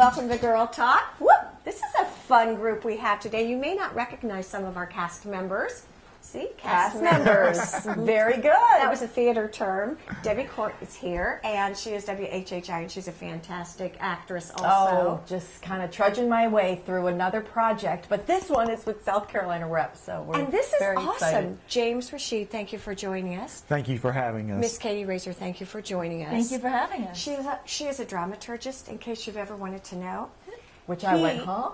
welcome to Girl Talk. Whoop! This is a fun group we have today. You may not recognize some of our cast members. See? Cast members. Very good. That was a theater term. Debbie Court is here, and she is WHHI, and she's a fantastic actress also. Oh, just kind of trudging my way through another project, but this one is with South Carolina Rep, so we're And this is very awesome. excited. James Rashid, thank you for joining us. Thank you for having us. Miss Katie Razor, thank you for joining us. Thank you for having us. She is a dramaturgist, in case you've ever wanted to know. Which I went, huh?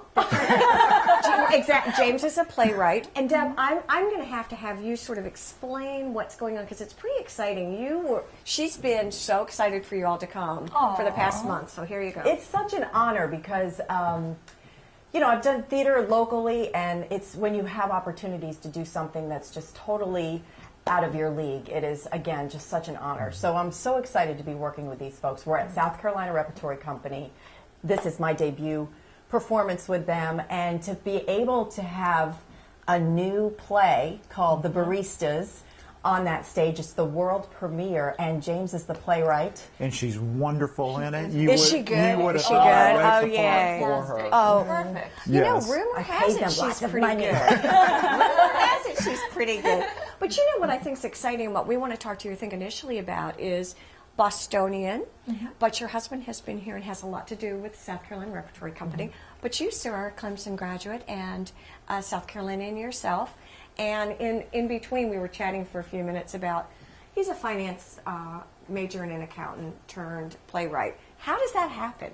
Exactly. James is a playwright. And Deb, I'm going to have you sort of explain what's going on, because it's pretty exciting. She's been so excited for you all to come for the past month, so here you go. It's such an honor because, you know, I've done theater locally, and it's when you have opportunities to do something that's just totally out of your league. It is, again, just such an honor. So I'm so excited to be working with these folks. We're at South Carolina Repertory Company. This is my debut performance with them, and to be able to have a new play called The Baristas on that stage. It's the world premiere, and James is the playwright. And she's wonderful in it. Is she good? You would Is have she thought good? right Oh, yeah. for her. Oh, Perfect. you know, Yes. rumor I has paid it them she's lots of pretty money. good. Rumor has it she's pretty good. But you know what I think is exciting, and what we want to talk to you, I think, initially about is Bostonian, but your husband has been here and has a lot to do with South Carolina Repertory Company. But you, sir, are a Clemson graduate and South Carolinian yourself. And in between, we were chatting for a few minutes about he's a finance major and an accountant turned playwright. How does that happen?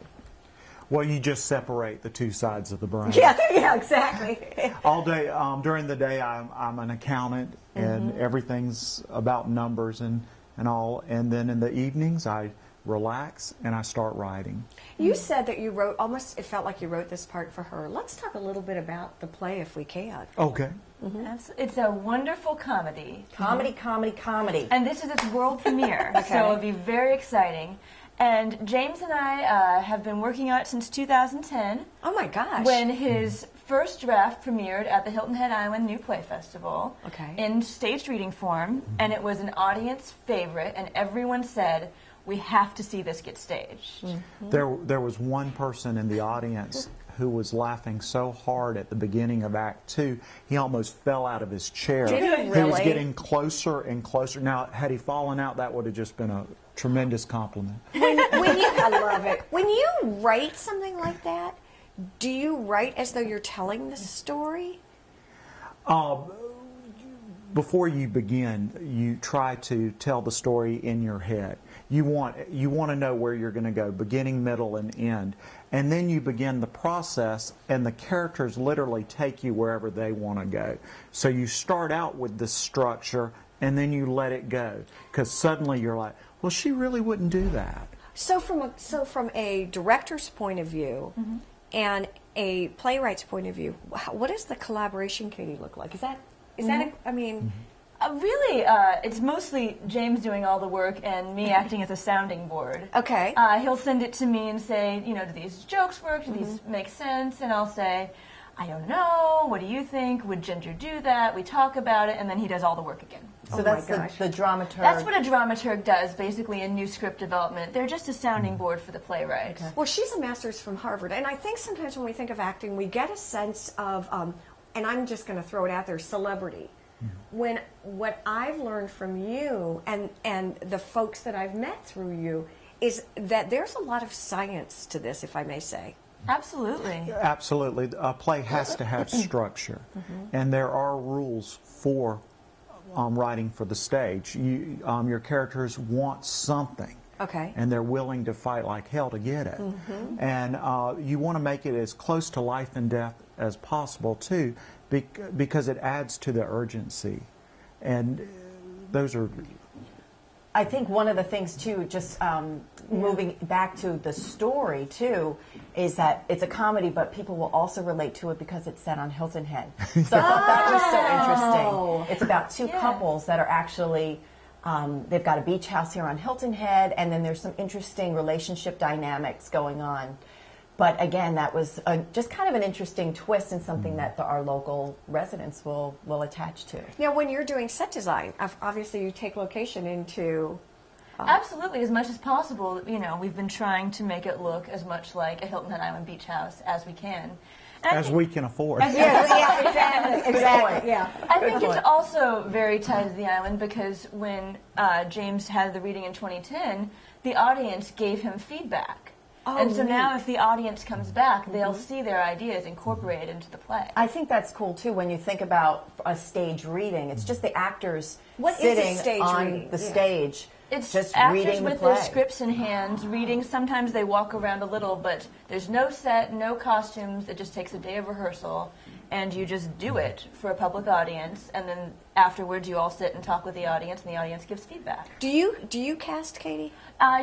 Well, you just separate the two sides of the brain. Yeah, exactly. All day, during the day, I'm an accountant, and everything's about numbers and all. And then in the evenings, I relax and I start writing. You said that you wrote, almost it felt like you wrote this part for her. Let's talk a little bit about the play if we can. Okay. It's a wonderful comedy. Comedy. And this is its world premiere, so it'll be very exciting. And James and I have been working on it since 2010. Oh my gosh. When his first draft premiered at the Hilton Head Island New Play Festival in staged reading form, and it was an audience favorite, and everyone said, we have to see this get staged. There was one person in the audience who was laughing so hard at the beginning of Act 2, he almost fell out of his chair. Did he He was really? getting closer and closer. Now, had he fallen out, that would have just been a tremendous compliment. I love it. When you write something like that, do you write as though you're telling the story? Before you begin, you try to tell the story in your head. You want to know where you're going to go, beginning, middle, and end. And then you begin the process, and the characters literally take you wherever they want to go. So you start out with this structure, and then you let it go. Because suddenly you're like, well, she really wouldn't do that. So from a director's point of view and a playwright's point of view, what does the collaboration, Katie, look like? Is that I mean... Really, it's mostly James doing all the work and me acting as a sounding board. Okay. He'll send it to me and say, you know, do these jokes work? Do these make sense? And I'll say, I don't know. What do you think? Would Ginger do that? We talk about it, and then he does all the work again. So that's the dramaturg. That's what a dramaturg does, basically, in new script development. They're just a sounding board for the playwright. Well, she's a master's from Harvard, and I think sometimes when we think of acting, we get a sense of, and I'm just going to throw it out there, celebrity. When what I've learned from you and the folks that I've met through you is that there's a lot of science to this, if I may say. Absolutely. Absolutely. A play has to have structure, and there are rules for writing for the stage. Your characters want something. Okay. And they're willing to fight like hell to get it. And you want to make it as close to life and death as possible, too, because it adds to the urgency. And those are... I think one of the things, too, just moving back to the story, too, is that it's a comedy, but people will also relate to it because it's set on Hilton Head. So I thought that was so interesting. It's about two couples that are actually... they've got a beach house here on Hilton Head, and then there's some interesting relationship dynamics going on. But again, that was just kind of an interesting twist and something that our local residents will attach to. Now, when you're doing set design, obviously you take location into Absolutely, as much as possible. You know, we've been trying to make it look as much like a Hilton Head Island beach house as we can. As we can afford. Exactly. Yeah. I think it's also very tied to the island because when James had the reading in 2010, the audience gave him feedback. Oh, and so now if the audience comes back, they'll see their ideas incorporated into the play. I think that's cool, too, when you think about a stage reading. It's just the actors What is sitting a stage on reading? the stage. It's just actors reading with the play. their scripts in hands, reading. Sometimes they walk around a little, but there's no set, no costumes. It just takes a day of rehearsal, and you just do it for a public audience, and then afterwards you all sit and talk with the audience, and the audience gives feedback. Do you cast, Katie?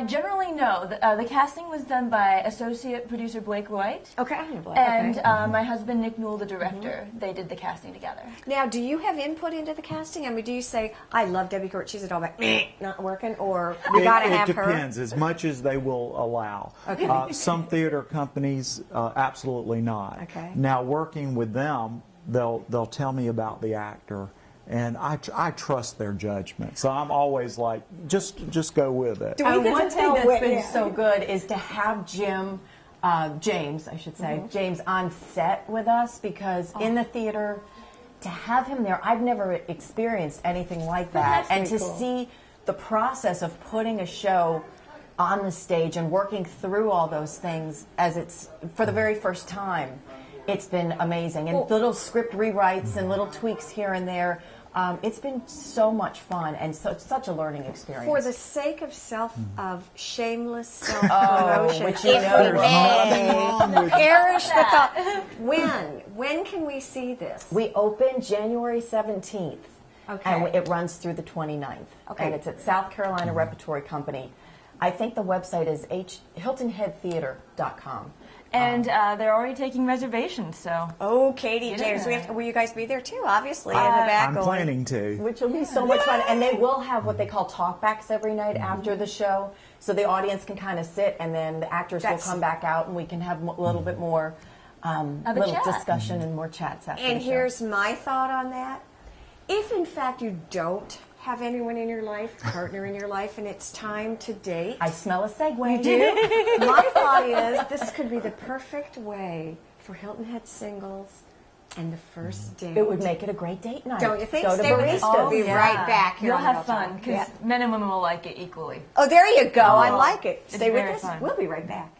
Generally, no. The casting was done by associate producer Blake White. Okay. And my husband, Nick Newell, the director. They did the casting together. Now, do you have input into the casting? I mean, do you say, I love Debbie Court, she's at all back, not working, or we got to have her? It depends, as much as they will allow. Okay. Some theater companies, absolutely not. Okay. Now, working with them, they'll tell me about the actor, and I trust their judgment. So I'm always like, just go with it. One thing that's been so good is to have James, I should say, James on set with us, because in the theater, to have him there, I've never experienced anything like that. And to see the process of putting a show on the stage and working through all those things as it's for the very first time, it's been amazing. And little script rewrites and little tweaks here and there. It's been so much fun and such a learning experience. For the sake of shameless self-promotion, which you know there's nothing wrong with. Perish the thought. When can we see this? We open January 17th. Okay. And it runs through the 29th. Okay. And it's at South Carolina Repertory Company. I think the website is hiltonheadtheater.com. And they're already taking reservations, so. Oh, Katie, James, will you guys be there too? Obviously, in the back. I'm planning to. Which will be so much fun. And they will have what they call talkbacks every night after the show, so the audience can kind of sit, and then the actors will come back out, and we can have a little bit more little discussion and more chats after the show. And here's my thought on that. If, in fact, you don't have anyone in your life, partner in your life, and it's time to date. I smell a segue. You do? My thought is this could be the perfect way for Hilton Head singles and the first date. It would make it a great date night. Don't you think? Go to Stay with us. Baristas. We'll be right back here. You'll on have Real fun, Talk. because men and women will like it equally. Oh, there you go. I like it. Stay with very us. fun. We'll be right back.